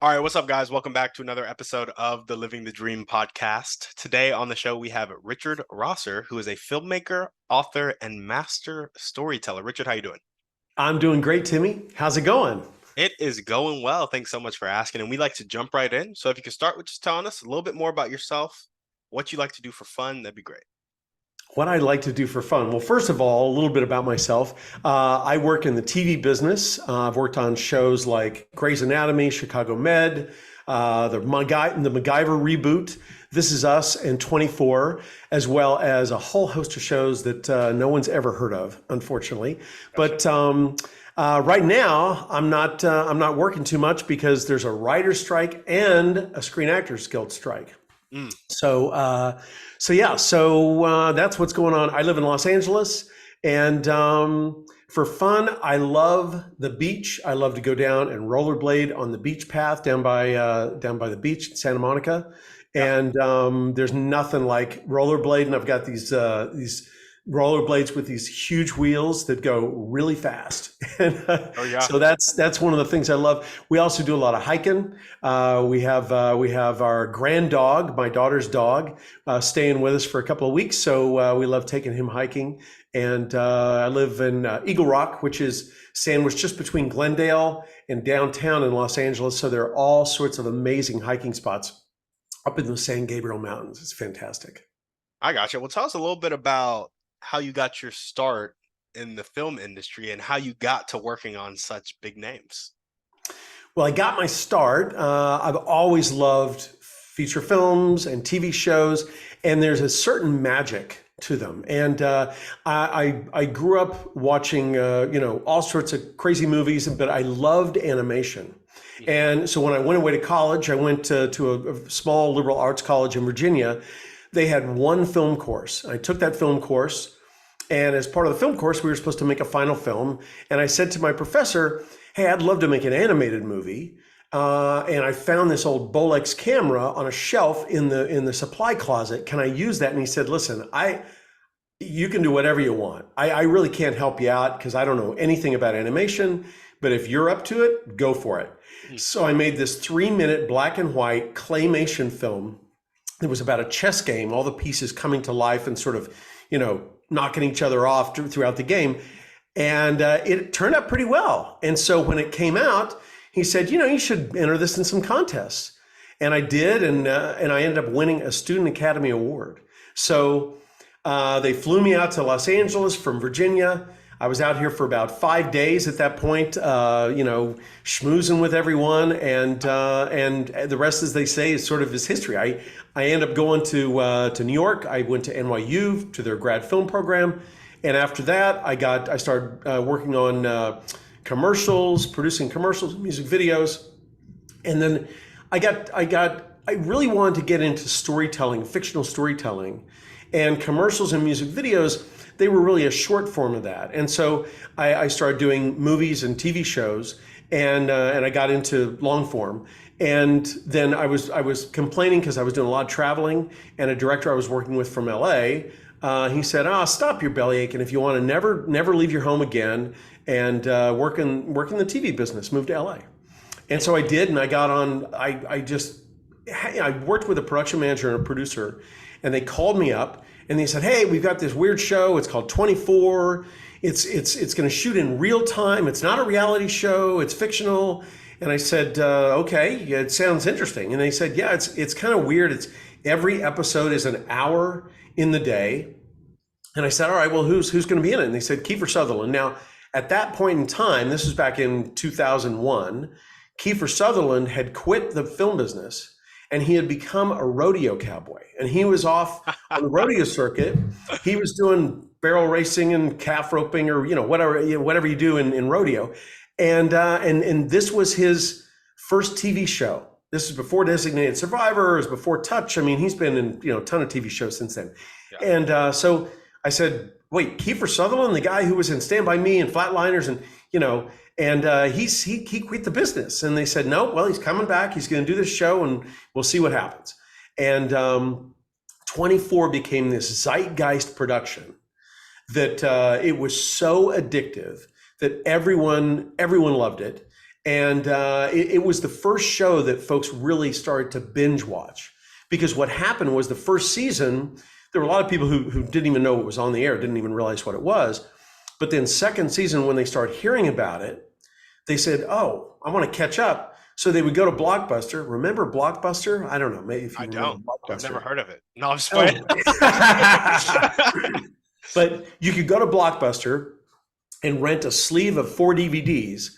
All right, what's up, guys? Welcome back to another episode of the Living the Dream podcast. Today on the show, we have Richard Rosser, who is a filmmaker, author, and master storyteller. Richard, how you doing? I'm doing great, Timmy. How's it going? It is going well. Thanks so much for asking. And we like to jump right in. So if you could start with just telling us a little bit more about yourself, what you like to do for fun, that'd be great. What I like to do for fun. Well, first of all, a little bit about myself. I work in the TV business. I've worked on shows like Grey's Anatomy, Chicago Med, the MacGyver reboot, This Is Us, and 24, as well as a whole host of shows that no one's ever heard of, unfortunately. Gotcha. But right now, I'm not working too much because there's a writer's strike and a Screen Actors Guild strike. Mm, So that's what's going on. I live in Los Angeles, and for fun, I love the beach. I love to go down and rollerblade on the beach path down by the beach in Santa Monica. yeah. And there's nothing like rollerblading. I've got these rollerblades with these huge wheels that go really fast. And Oh, yeah. so that's one of the things I love. We also do a lot of hiking. We have our grand dog, my daughter's dog, staying with us for a couple of weeks. So we love taking him hiking. And I live in Eagle Rock, which is sandwiched just between Glendale and downtown in Los Angeles. So there are all sorts of amazing hiking spots up in the San Gabriel Mountains. It's fantastic. I gotcha. Well, tell us a little bit about how you got your start in the film industry and how you got to working on such big names. Well, I got my start. I've always loved feature films and TV shows, and there's a certain magic to them. And I grew up watching all sorts of crazy movies, but I loved animation. And so when I went away to college, I went to a small liberal arts college in Virginia. They had one film course. I took that film course, and as part of the film course, we were supposed to make a final film. And I said to my professor, "Hey, I'd love to make an animated movie." And I found this old Bolex camera on a shelf in the supply closet. Can I use that? And he said, "Listen, you can do whatever you want. I really can't help you out because I don't know anything about animation. But if you're up to it, go for it." Mm. So I made this 3-minute black and white claymation film. It was about a chess game, all the pieces coming to life and sort of, knocking each other off throughout the game. And it turned out pretty well. And so when it came out, he said, you should enter this in some contests. And I did, and I ended up winning a Student Academy Award. So they flew me out to Los Angeles from Virginia. I was out here for about 5 days at that point, schmoozing with everyone, and the rest, as they say, is sort of his history. I ended up going to New York. I went to NYU to their grad film program, and after that, I started working on commercials, producing commercials, music videos, and then I really wanted to get into storytelling, fictional storytelling, and commercials and music videos. They were really a short form of that. And so I started doing movies and TV shows, and I got into long form. And then I was complaining because I was doing a lot of traveling, and a director I was working with from LA, he said, stop your bellyache, and if you want to never leave your home again and work in the TV business, move to LA. And so I did, and I got on, I worked with a production manager and a producer, and they called me up and they said, "Hey, we've got this weird show. It's called 24. It's going to shoot in real time. It's not a reality show. It's fictional." And I said, "Okay, yeah, it sounds interesting." And they said, "Yeah, it's kind of weird. It's every episode is an hour in the day." And I said, "All right, well, who's going to be in it?" And they said, "Kiefer Sutherland." Now, at that point in time, this was back in 2001, Kiefer Sutherland had quit the film business, and he had become a rodeo cowboy. And he was off on the rodeo circuit. He was doing barrel racing and calf roping, or whatever you do in rodeo. And this was his first TV show. This is before Designated Survivor. It was before Touch. I mean, he's been in a ton of TV shows since then. Yeah. And so I said, "Wait, Kiefer Sutherland, the guy who was in Stand By Me and Flatliners, and he quit the business." And they said, "No, well, he's coming back. He's going to do this show, and we'll see what happens." And 24 became this zeitgeist production that it was so addictive that everyone loved it. And it was the first show that folks really started to binge watch. Because what happened was the first season, there were a lot of people who didn't even know it was on the air, didn't even realize what it was. But then second season, when they started hearing about it, they said, oh, I want to catch up. So they would go to Blockbuster. Remember Blockbuster? I don't know, maybe if you I remember don't. I've never Blockbuster. heard of it. No, I'm just playing. Oh. But you could go to Blockbuster and rent a sleeve of 4 DVDs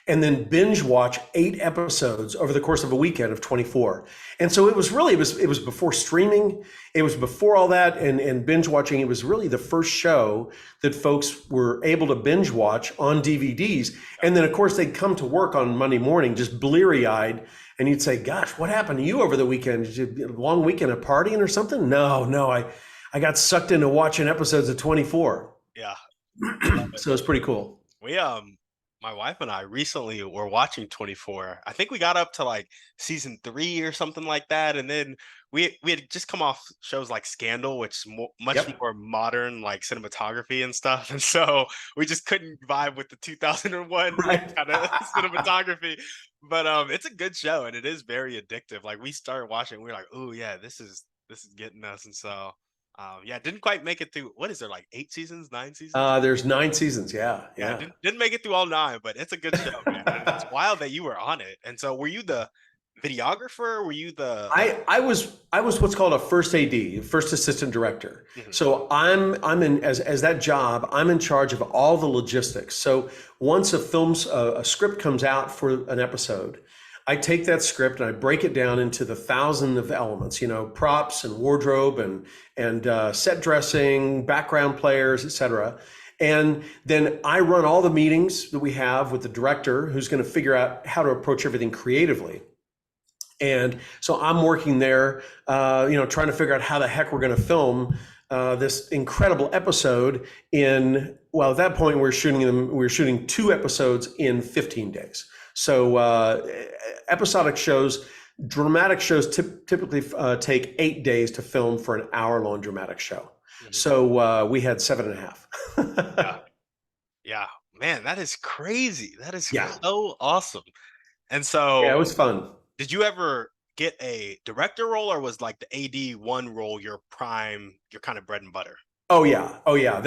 and then binge watch 8 episodes over the course of a weekend of 24. And so it was really, it was before streaming, it was before all that, and binge watching. It was really the first show that folks were able to binge watch on DVDs. And then of course they'd come to work on Monday morning just bleary eyed, and you'd say, gosh, what happened to you over the weekend? Did you, a long weekend of partying or something? No, I got sucked into watching episodes of 24. Yeah. So it's pretty cool. We my wife and I recently were watching 24. I think we got up to like season 3 or something like that, and then we had just come off shows like Scandal, which is much Yep. more modern, like cinematography and stuff, and so we just couldn't vibe with the 2001 Right. kind of cinematography. But it's a good show, and it is very addictive. Like we started watching, we were like, oh yeah, this is getting us, and so yeah, didn't quite make it through. What is there, like 8 seasons, 9 seasons? There's 9 seasons. Yeah, Yeah, yeah. didn't make it through all 9, but it's a good show, man, and it's wild that you were on it. And so were you the videographer? Were you the I was what's called a first AD, first assistant director. Mhm. So I'm in as that job. I'm in charge of all the logistics. So once a script comes out for an episode, I take that script and I break it down into the thousand of elements. Props and wardrobe and set dressing, background players, etc. And then I run all the meetings that we have with the director, who's going to figure out how to approach everything creatively. And so I'm working there, trying to figure out how the heck we're going to film this incredible episode at that point we were shooting 2 episodes in 15 days. So episodic shows, dramatic shows typically take 8 days to film for an hour-long dramatic show. Mhm. So we had 7.5. Yeah. Yeah. Man, that is crazy. That is Yeah. so awesome. And Yeah, so it was fun. did you ever get a director role, or was like the AD1 role your kind of bread and butter? Oh yeah, oh yeah.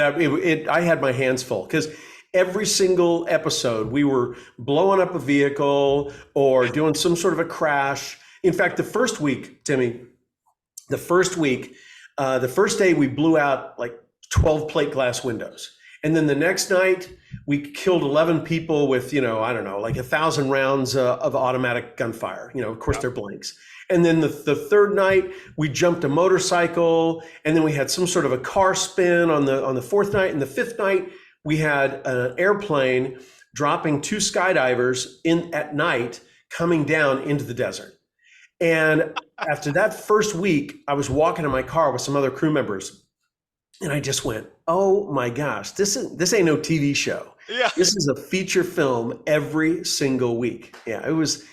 I had my hands full because every single episode we were blowing up a vehicle or doing some sort of a crash. In fact, the first week, Timmy, the first week, the first day we blew out like 12 plate glass windows, and then the next night we killed 11 people with I don't know, like 1,000 rounds of automatic gunfire. Of course Yeah. they're blanks. And then the third night we jumped a motorcycle, and then we had some sort of a car spin on the fourth night, and the fifth night we had an airplane dropping 2 skydivers in at night coming down into the desert. And after that first week, I was walking in my car with some other crew members, and I just went, "Oh my gosh, this ain't no TV show. Yeah. This is a feature film every single week." Yeah, it was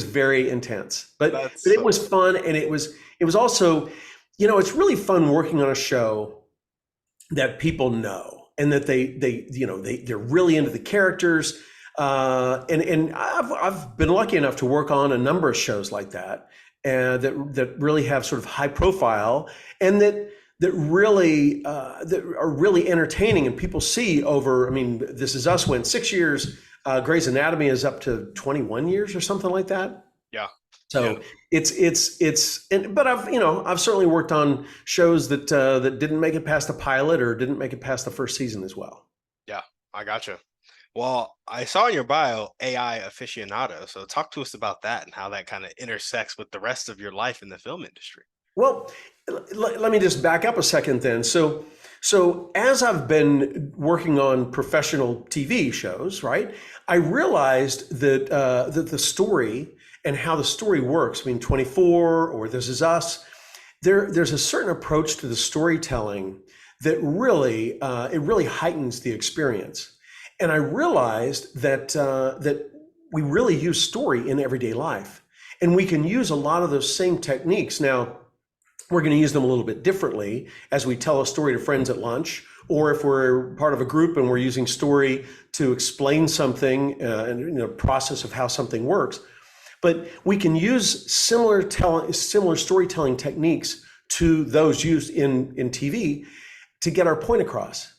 very intense, but it was fun, and it was also, it's really fun working on a show that people know, and that they're really into the characters. And I've been lucky enough to work on a number of shows like that, and that really have sort of high profile, and that really that are really entertaining, and people see over. I mean, This Is Us went 6 years. Grey's Anatomy is up to 21 years or something like that. Yeah. So but I've certainly worked on shows that didn't make it past the pilot or didn't make it past the first season as well. Yeah, I gotcha. Well, I saw in your bio AI aficionado. So talk to us about that and how that kind of intersects with the rest of your life in the film industry. Well, let me just back up a second then. So as I've been working on professional TV shows, right, I realized that the story and how the story works. I mean, 24 or This Is Us, there's a certain approach to the storytelling that really it really heightens the experience. And I realized that we really use story in everyday life, and we can use a lot of those same techniques. Now, we're going to use them a little bit differently as we tell a story to friends at lunch, or if we're part of a group and we're using story to explain something and process of how something works. But we can use similar storytelling techniques to those used in TV to get our point across.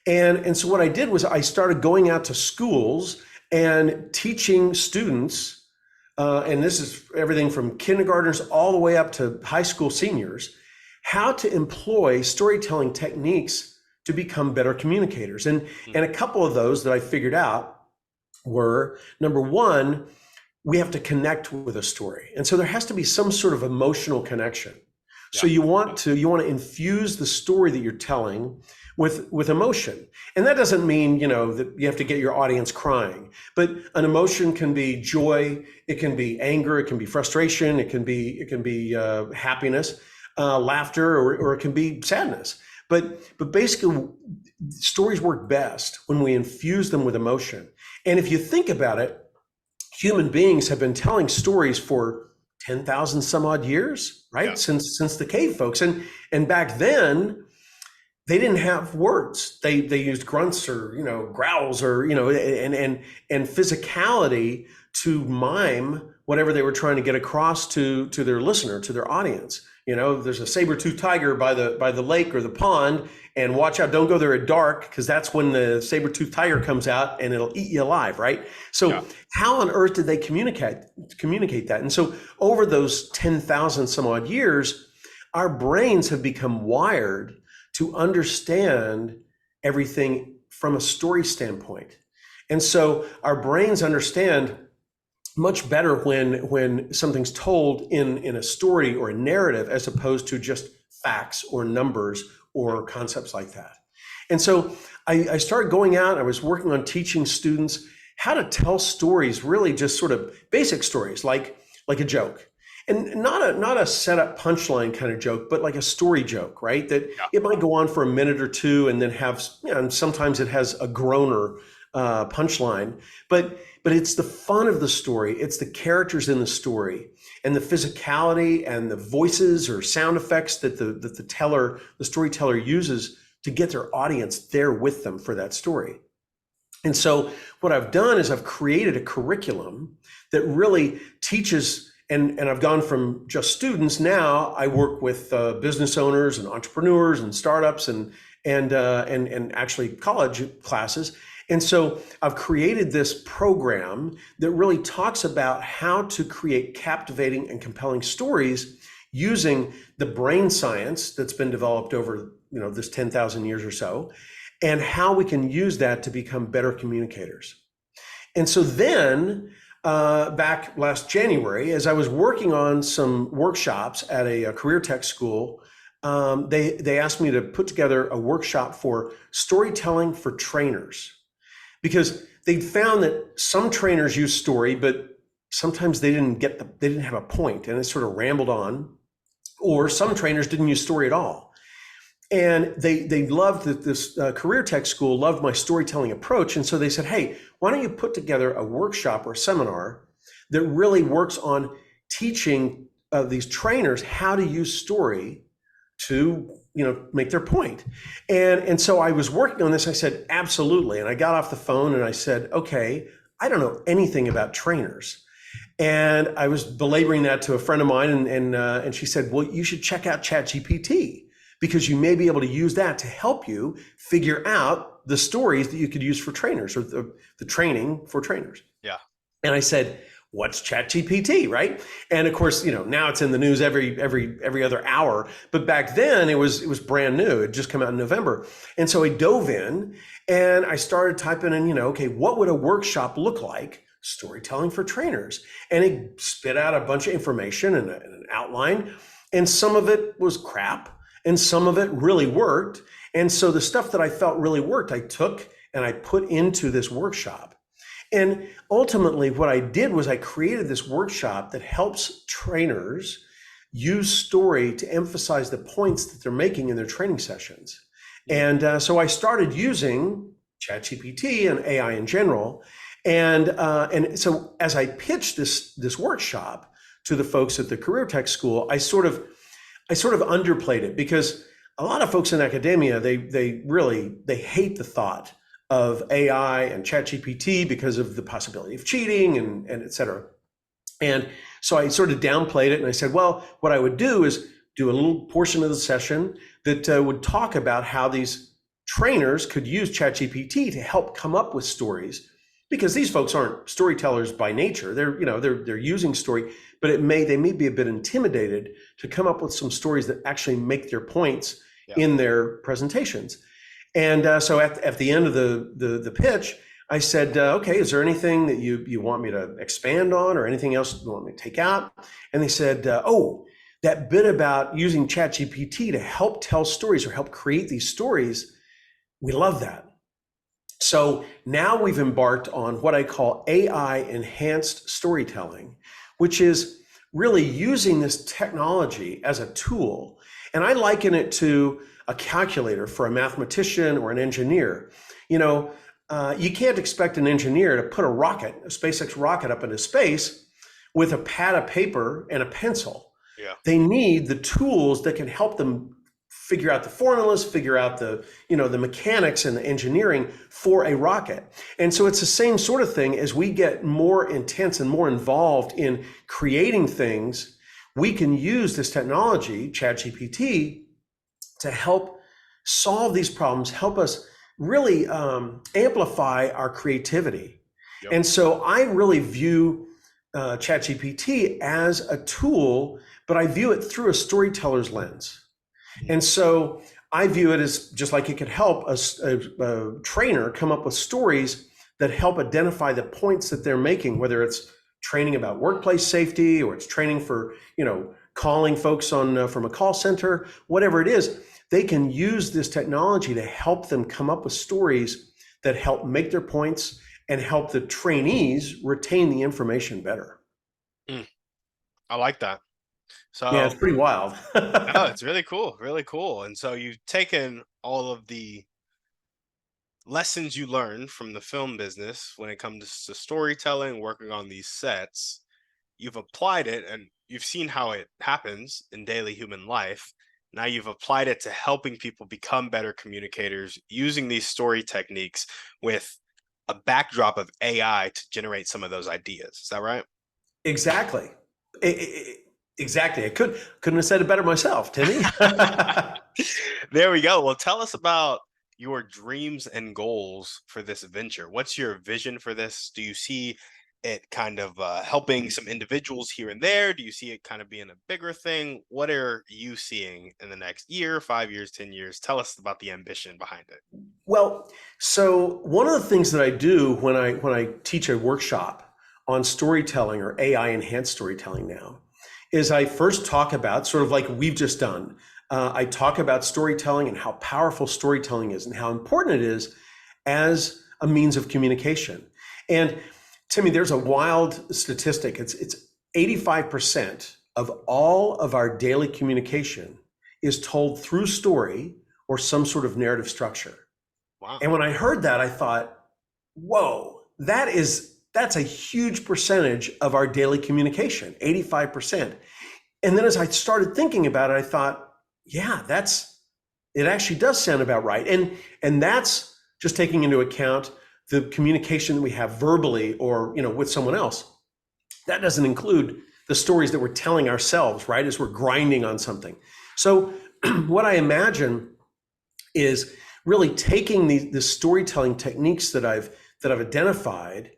And so what I did was I started going out to schools and teaching students, and this is everything from kindergartners all the way up to high school seniors, how to employ storytelling techniques to become better communicators. And a couple of those that I figured out were, number one, we have to connect with a story. And so there has to be some sort of emotional connection. So you want to infuse the story that you're telling with emotion. And that doesn't mean, that you have to get your audience crying, but an emotion can be joy, it can be anger, it can be frustration, it can be happiness, laughter, or it can be sadness. But basically, stories work best when we infuse them with emotion. And if you think about it, human beings have been telling stories for 10,000 some odd years, right? Yeah. Since the cave folks. And back then, they didn't have words. They used grunts or, growls or, and physicality to mime whatever they were trying to get across to their listener, to their audience. There's a saber-toothed tiger by the lake or the pond, and watch out, don't go there at dark, because that's when the saber-toothed tiger comes out and it'll eat you alive, right? So how on earth did they communicate that? And so over those 10,000 some odd years, our brains have become wired to understand everything from a story standpoint. And so our brains understand much better when something's told in a story or a narrative, as opposed to just facts or numbers or concepts like that. And so I started going out, I was working on teaching students how to tell stories, really just sort of basic stories, like a joke. And not a setup punchline kind of joke, but like a story joke, right? That it might go on for a minute or two and then have, and sometimes it has a groaner punchline, but it's the fun of the story. It's the characters in the story and the physicality and the voices or sound effects that the storyteller uses to get their audience there with them for that story. And so what I've done is I've created a curriculum that really teaches, and I've gone from just students. Now I work with business owners and entrepreneurs and startups and actually college classes. And so I've created this program that really talks about how to create captivating and compelling stories using the brain science that's been developed over this 10,000 years or so, and how we can use that to become better communicators. And so then back last January, as I was working on some workshops at a career tech school, they asked me to put together a workshop for storytelling for trainers. Because they'd found that some trainers use story, but sometimes they didn't have a point, and it sort of rambled on, or some trainers didn't use story at all. And they loved that this career tech school loved my storytelling approach. And so they said, hey, why don't you put together a workshop or a seminar that really works on teaching these trainers how to use story to make their point. And so I was working on this. I said, absolutely. And I got off the phone and I said, okay, I don't know anything about trainers. And I was belaboring that to a friend of mine, and she said, well, you should check out ChatGPT, because you may be able to use that to help you figure out the stories that you could use for trainers, or the training for trainers. Yeah. And I said, what's ChatGPT, right? And of course, now it's in the news every other hour. But back then it was brand new. It just come out in November. And so I dove in and I started typing in, okay, what would a workshop look like? Storytelling for trainers. And it spit out a bunch of information and an outline. And some of it was crap and some of it really worked. And so the stuff that I felt really worked, I took and I put into this workshop. And ultimately, what I did was I created this workshop that helps trainers use story to emphasize the points that they're making in their training sessions. And so I started using ChatGPT and AI in general. And so as I pitched this workshop to the folks at the career tech school, I sort of underplayed it because a lot of folks in academia, they hate the thought of AI and ChatGPT because of the possibility of cheating and et cetera. And so I sort of downplayed it and I said, well, what I would do is do a little portion of the session that would talk about how these trainers could use ChatGPT to help come up with stories, because these folks aren't storytellers by nature. They're using story, but they may be a bit intimidated to come up with some stories that actually make their points Yeah. in their presentations. And so at the end of the pitch, I said, okay, is there anything that you want me to expand on or anything else you want me to take out? And they said, oh, that bit about using ChatGPT to help tell stories or help create these stories, we love that. So now we've embarked on what I call AI enhanced storytelling, which is really using this technology as a tool. And I liken it to a calculator for a mathematician or an engineer. You can't expect an engineer to put a SpaceX rocket up into space with a pad of paper and a pencil. Yeah. They need the tools that can help them figure out the formulas, figure out the mechanics and the engineering for a rocket. And so it's the same sort of thing. As we get more intense and more involved in creating things, we can use this technology, ChatGPT, to help solve these problems, help us really amplify our creativity. Yep. And so I really view ChatGPT as a tool, but I view it through a storyteller's lens. And so I view it as just like it could help a trainer come up with stories that help identify the points that they're making, whether it's training about workplace safety or it's training for, calling folks on from a call center, whatever it is. They can use this technology to help them come up with stories that help make their points and help the trainees retain the information better. I like that. So yeah, it's pretty wild. no, it's really cool, really cool. And so you've taken all of the lessons you learned from the film business when it comes to storytelling, working on these sets, you've applied it and you've seen how it happens in daily human life. Now you've applied it to helping people become better communicators using these story techniques with a backdrop of AI to generate some of those ideas. Is that right? Exactly. Exactly. I couldn't have said it better myself, Timmy. There we go. Well, tell us about your dreams and goals for this venture. What's your vision for this? Do you see it kind of helping some individuals here and there? Do you see it kind of being a bigger thing? What are you seeing in the next year, 5 years, 10 years? Tell us about the ambition behind it. Well, so one of the things that I do when I teach a workshop on storytelling or AI enhanced storytelling now is I first talk about, sort of like we've just done, I talk about storytelling and how powerful storytelling is and how important it is as a means of communication. And Timmy, there's a wild statistic. It's 85% of all of our daily communication is told through story or some sort of narrative structure. Wow. And when I heard that, I thought, whoa, that's a huge percentage of our daily communication, 85%. And then as I started thinking about it, I thought, yeah, it actually does sound about right. And that's just taking into account the communication that we have verbally or, with someone else. That doesn't include the stories that we're telling ourselves, right, as we're grinding on something. So what I imagine is really taking the storytelling techniques that I've identified.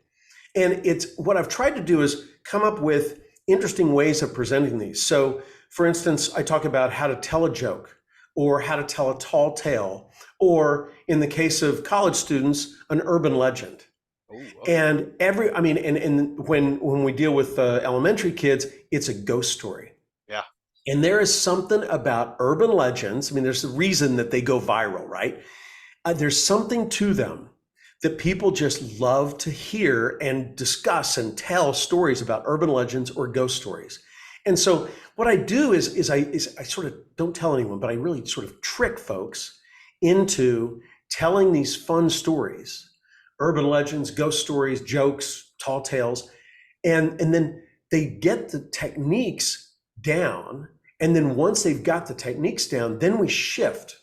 And it's what I've tried to do is come up with interesting ways of presenting these. So for instance, I talk about how to tell a joke or how to tell a tall tale, or in the case of college students, an urban legend. Ooh, okay. And and when we deal with elementary kids, it's a ghost story. Yeah. And there is something about urban legends. There's a reason that they go viral, right? There's something to them that people just love to hear and discuss and tell stories about urban legends or ghost stories. And so what I do is I sort of don't tell anyone, but I really sort of trick folks into telling these fun stories, urban legends, ghost stories, jokes, tall tales, and then they get the techniques down And then once they've got the techniques down, then we shift.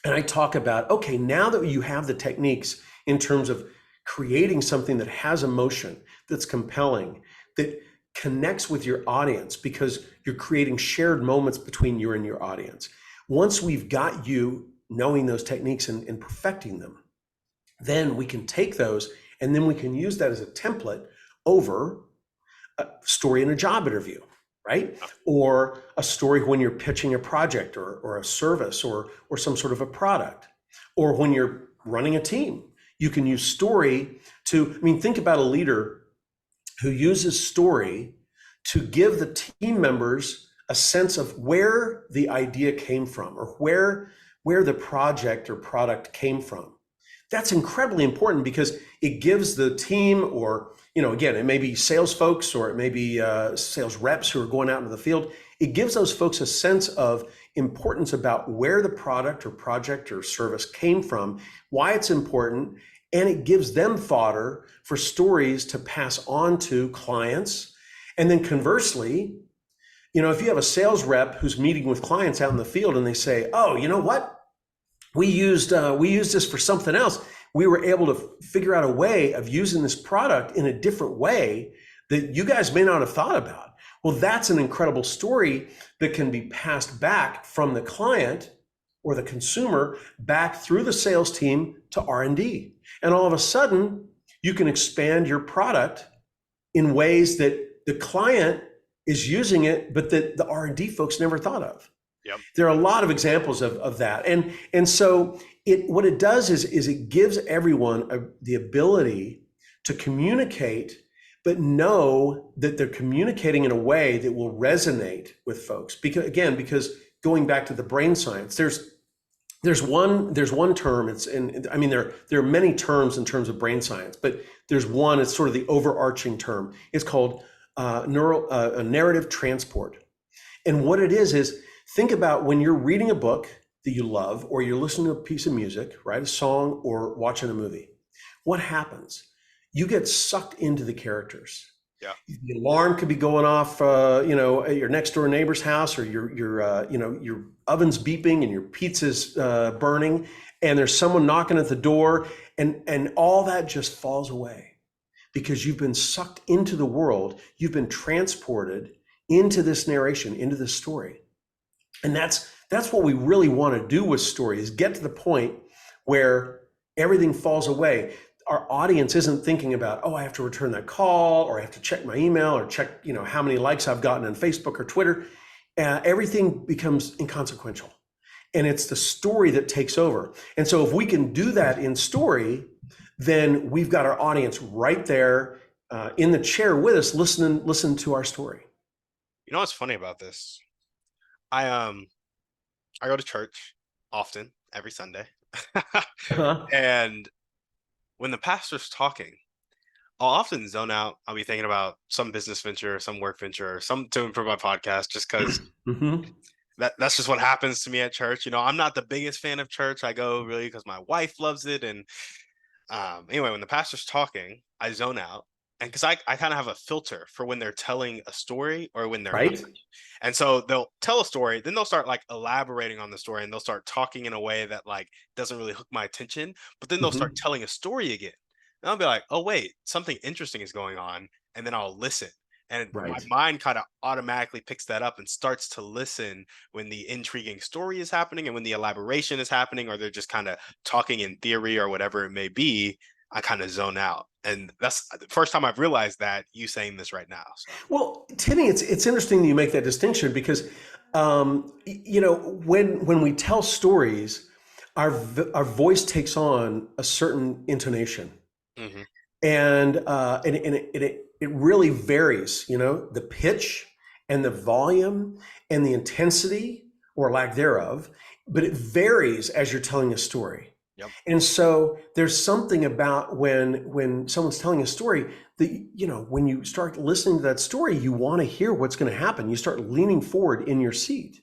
And I talk about, okay, now that you have the techniques in terms of creating something that has emotion, that's compelling, that connects with your audience, because you're creating shared moments between you and your audience. Once we've got you knowing those techniques and perfecting them, then we can take those and then we can use that as a template over a story in a job interview, right? Or a story when you're pitching a project or a service or some sort of a product, or when you're running a team. You can use story to, I mean, think about a leader who uses story to give the team members a sense of where the idea came from, or where the project or product came from. That's incredibly important because it gives the team, or, you know, again, it may be sales folks or it may be sales reps who are going out into the field. It gives those folks a sense of importance about where the product or project or service came from, why it's important, and it gives them fodder for stories to pass on to clients. And then conversely, you know, if you have a sales rep who's meeting with clients out in the field and they say, oh, you know what? We used this for something else. We were able to figure out a way of using this product in a different way that you guys may not have thought about. Well, that's an incredible story that can be passed back from the client or the consumer back through the sales team to R&D. And all of a sudden, you can expand your product in ways that the client is using it, but that the R&D folks never thought of. Yep. There are a lot of examples of that. And so what it does is it gives everyone the ability to communicate, but know that they're communicating in a way that will resonate with folks. Because going back to the brain science, there's one term, there are many terms in terms of brain science, but there's one, it's sort of the overarching term. It's called narrative transport. And what it is think about when you're reading a book that you love, or you're listening to a piece of music, right? A song, or watching a movie. What happens? You get sucked into the characters. Yeah. The alarm could be going off, at your next door neighbor's house, or your oven's beeping and your pizza's burning, and there's someone knocking at the door, and all that just falls away because you've been sucked into the world. You've been transported into this narration, into this story. And that's what we really want to do with story, is get to the point where everything falls away. Our audience isn't thinking about, oh, I have to return that call, or I have to check my email, or check, how many likes I've gotten on Facebook or Twitter. Everything becomes inconsequential. And it's the story that takes over. And so if we can do that in story, then we've got our audience right there in the chair with us, listening to our story. You know what's funny about this? I go to church often, every Sunday. And when the pastor's talking, I'll often zone out. I'll be thinking about some business venture, some work venture, or some to improve my podcast, just because that's just what happens to me at church. I'm not the biggest fan of church. I go really because my wife loves it. And anyway, when the pastor's talking, I zone out. And because I kind of have a filter for when they're telling a story or when they're right. not. And so they'll tell a story, then they'll start like elaborating on the story, and they'll start talking in a way that like doesn't really hook my attention. But then they'll start telling a story again. And I'll be like, oh, wait, something interesting is going on. And then I'll listen. And my mind kind of automatically picks that up and starts to listen when the intriguing story is happening and when the elaboration is happening, or they're just kind of talking in theory or whatever it may be. I kind of zone out. And that's the first time I've realized that, you saying this right now. So. Well, Timmy, it's interesting that you make that distinction, because, when we tell stories, our voice takes on a certain intonation, and it really varies. The pitch and the volume and the intensity or lack thereof, but it varies as you're telling a story. Yep. And so there's something about when someone's telling a story that, when you start listening to that story, you want to hear what's going to happen. You start leaning forward in your seat.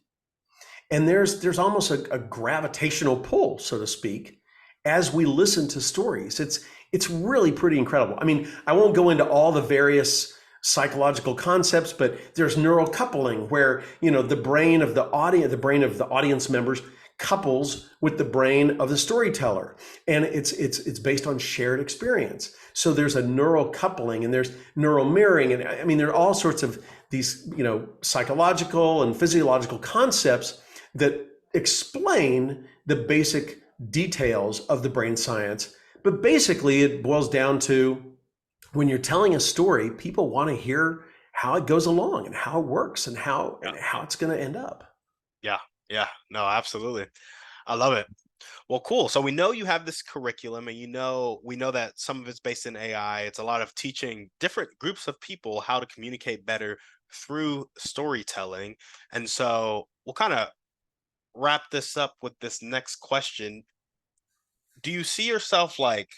And there's almost a gravitational pull, so to speak, as we listen to stories. It's really pretty incredible. I mean, I won't go into all the various psychological concepts, but there's neural coupling where, the brain of the audience members couples with the brain of the storyteller, and it's based on shared experience. So there's a neural coupling and there's neural mirroring, and I mean there are all sorts of these psychological and physiological concepts that explain the basic details of the brain science. But basically it boils down to, when you're telling a story, people want to hear how it goes along and how it works and how Yeah. it's going to end up. Yeah. Yeah. No, absolutely. I love it. Well, cool. So we know you have this curriculum, and we know that some of it's based in AI. It's a lot of teaching different groups of people how to communicate better through storytelling. And so we'll kind of wrap this up with this next question. Do you see yourself like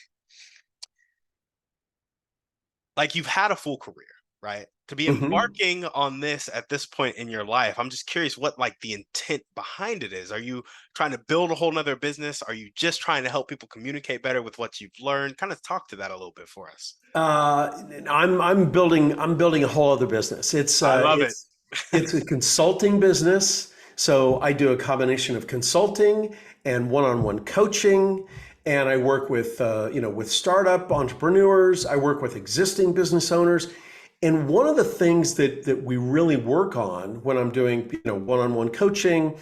you've had a full career, right? To be Mhm. embarking on this at this point in your life, I'm just curious what like the intent behind it is. Are you trying to build a whole nother business? Are you just trying to help people communicate better with what you've learned? Kind of talk to that a little bit for us. I'm building a whole other business. It's I uh, love it. it's it's a consulting business. So I do a combination of consulting and one-on-one coaching, and I work with startup entrepreneurs. I work with existing business owners, and one of the things that we really work on when I'm doing one-on-one coaching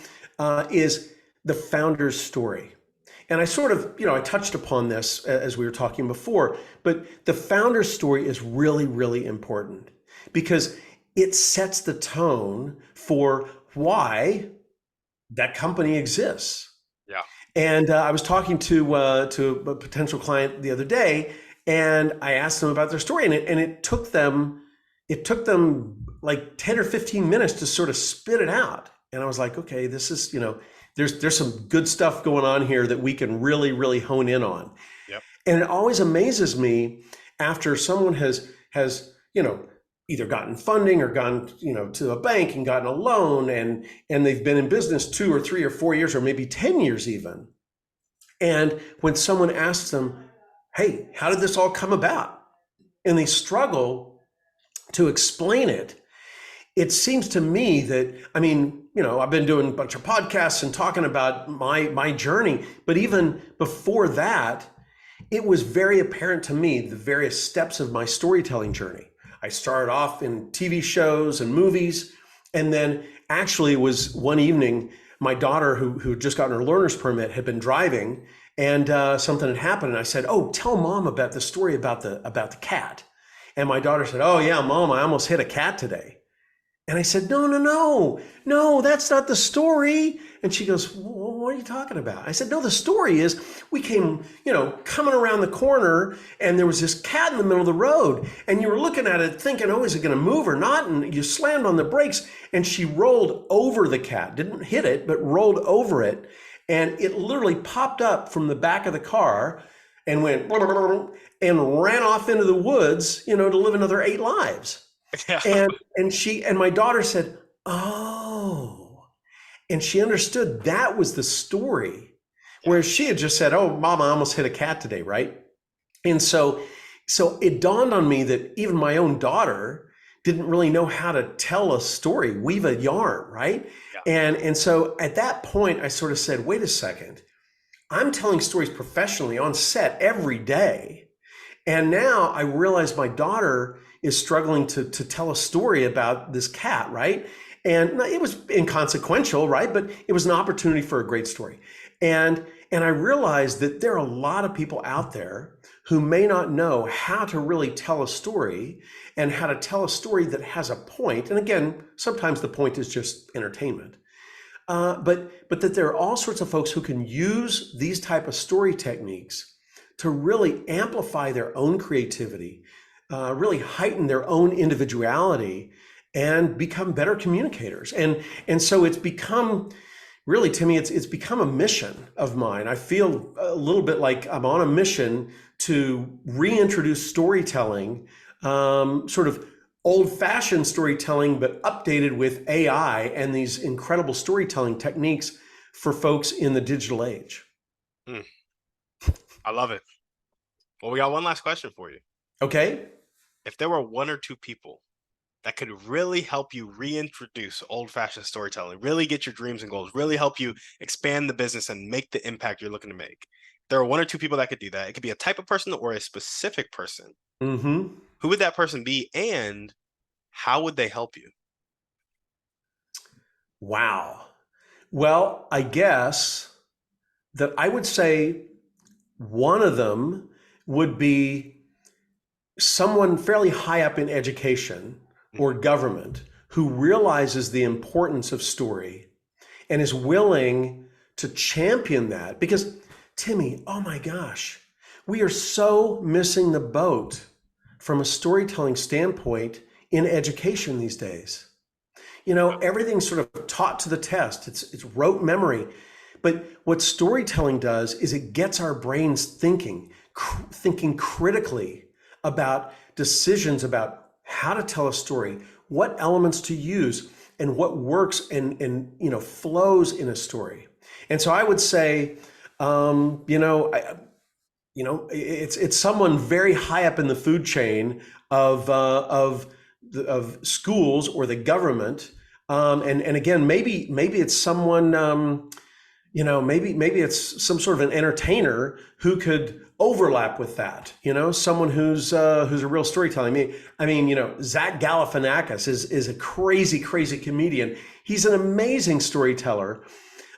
is the founder's story. And I sort of, I touched upon this as we were talking before, but the founder's story is really, really important because it sets the tone for why that company exists. Yeah. And I was talking to a potential client the other day, and I asked them about their story, and it took them like 10 or 15 minutes to sort of spit it out. And I was like, okay, this is, there's some good stuff going on here that we can really, really hone in on. Yep. And it always amazes me after someone has either gotten funding or gone to a bank and gotten a loan, and they've been in business 2 or 3 or 4 years or maybe 10 years even. And when someone asks them, hey, how did this all come about? And they struggle to explain it. It seems to me that, I mean, I've been doing a bunch of podcasts and talking about my journey, but even before that, it was very apparent to me the various steps of my storytelling journey. I started off in TV shows and movies, and then actually it was one evening, my daughter, who had just gotten her learner's permit, had been driving, and something had happened, and I said, "Oh, tell mom about the story about the cat." And my daughter said, "Oh yeah, mom, I almost hit a cat today." And I said, "No, no, no, no, that's not the story." And she goes, well, "What are you talking about?" I said, "No, the story is we came, coming around the corner, and there was this cat in the middle of the road, and you were looking at it thinking, oh, is it going to move or not? And you slammed on the brakes, and she rolled over the cat, didn't hit it, but rolled over it. And it literally popped up from the back of the car and went and ran off into the woods, to live another 8 lives." Yeah. And my daughter said, "Oh," and she understood that was the story, Yeah. whereas she had just said, "Oh, mom, I almost hit a cat today," right? And so it dawned on me that even my own daughter didn't really know how to tell a story, weave a yarn, right? Yeah. And so at that point, I sort of said, "Wait a second, I'm telling stories professionally on set every day." And now I realize my daughter is struggling to tell a story about this cat, right? And it was inconsequential, right? But it was an opportunity for a great story. And I realized that there are a lot of people out there who may not know how to really tell a story and how to tell a story that has a point. And again, sometimes the point is just entertainment. But that there are all sorts of folks who can use these type of story techniques to really amplify their own creativity, really heighten their own individuality, and become better communicators. And so it's become, really, to me, it's become a mission of mine. I feel a little bit like I'm on a mission to reintroduce storytelling, sort of old-fashioned storytelling, but updated with AI and these incredible storytelling techniques for folks in the digital age. Mm, I love it. Well, we got one last question for you. Okay. If there were one or two people that could really help you reintroduce old-fashioned storytelling, really get your dreams and goals, really help you expand the business and make the impact you're looking to make. There are one or two people that could do that. It could be a type of person or a specific person. Mm-hmm. Who would that person be, and how would they help you? Wow. Well, I guess that I would say one of them would be someone fairly high up in education or Mhm. government who realizes the importance of story and is willing to champion that. Because, Timmy, oh my gosh, we are so missing the boat from a storytelling standpoint in education these days. You know, everything's sort of taught to the test. It's rote memory. But what storytelling does is it gets our brains thinking critically about decisions about how to tell a story, what elements to use, and what works and flows in a story. And so I would say, it's someone very high up in the food chain of schools or the government, and again, maybe it's someone, maybe it's some sort of an entertainer who could overlap with that. Someone who's a real storyteller. Zach Galifianakis is a crazy comedian. He's an amazing storyteller.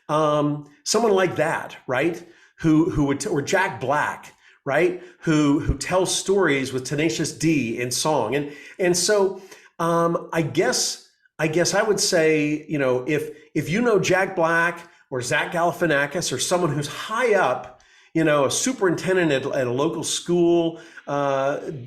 Someone like that, right? Who would, or Jack Black, right? Who tells stories with Tenacious D in song, and so I guess I would say, if Jack Black or Zach Galifianakis or someone who's high up, a superintendent at a local school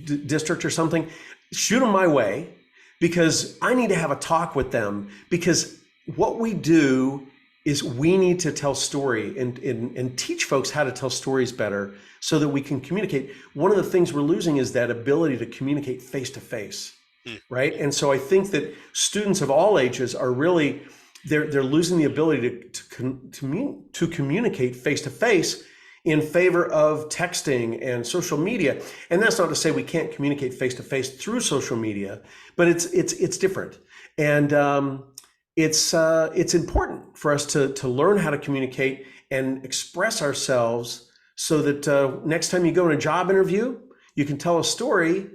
district or something, shoot them my way, because I need to have a talk with them, because what we do is we need to tell story and teach folks how to tell stories better so that we can communicate. One of the things we're losing is that ability to communicate face to face, Mm. right? And so I think that students of all ages are really, they're losing the ability to communicate face to face in favor of texting and social media. And that's not to say we can't communicate face to face through social media, but it's different. And it's important for us to learn how to communicate and express ourselves so that next time you go in a job interview, you can tell a story,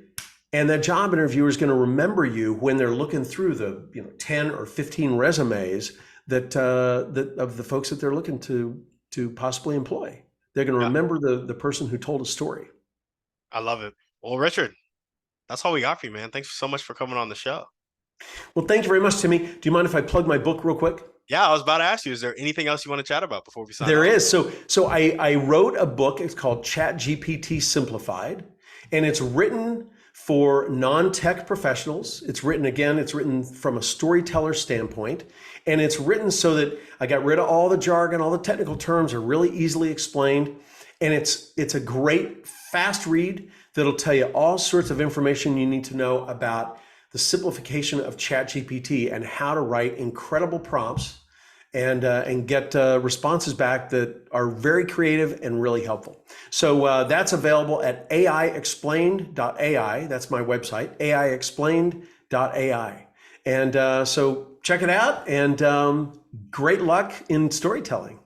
and that job interviewer is going to remember you when they're looking through the 10 or 15 resumes that of the folks that they're looking to possibly employ. They're going to Yeah, remember the person who told a story. I love it. Well, Richard, that's all we got for you, man. Thanks so much for coming on the show. Well, thank you very much, Timmy. Do you mind if I plug my book real quick? Yeah, I was about to ask you, is there anything else you want to chat about before we sign There off? is. So I wrote a book. It's called ChatGPT Simplified, and it's written for non-tech professionals. It's written from a storyteller standpoint, and it's written so that I got rid of all the jargon, all the technical terms are really easily explained, and it's a great fast read that'll tell you all sorts of information you need to know about the simplification of ChatGPT and how to write incredible prompts and get responses back that are very creative and really helpful. So that's available at aiexplained.ai. That's my website, aiexplained.ai. And so check it out, and great luck in storytelling.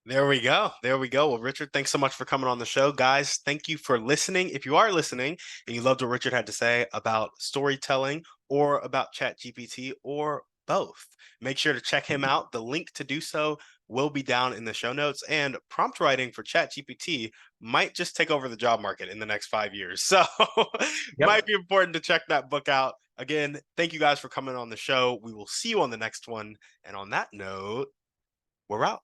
There we go. There we go. Well, Richard, thanks so much for coming on the show. Guys, thank you for listening. If you are listening and you loved what Richard had to say about storytelling or about ChatGPT or both, make sure to check him out. The link to do so will be down in the show notes. And prompt writing for ChatGPT might just take over the job market in the next 5 years. So might Yep. be important to check that book out. Again, thank you guys for coming on the show. We will see you on the next one. And on that note, we're out.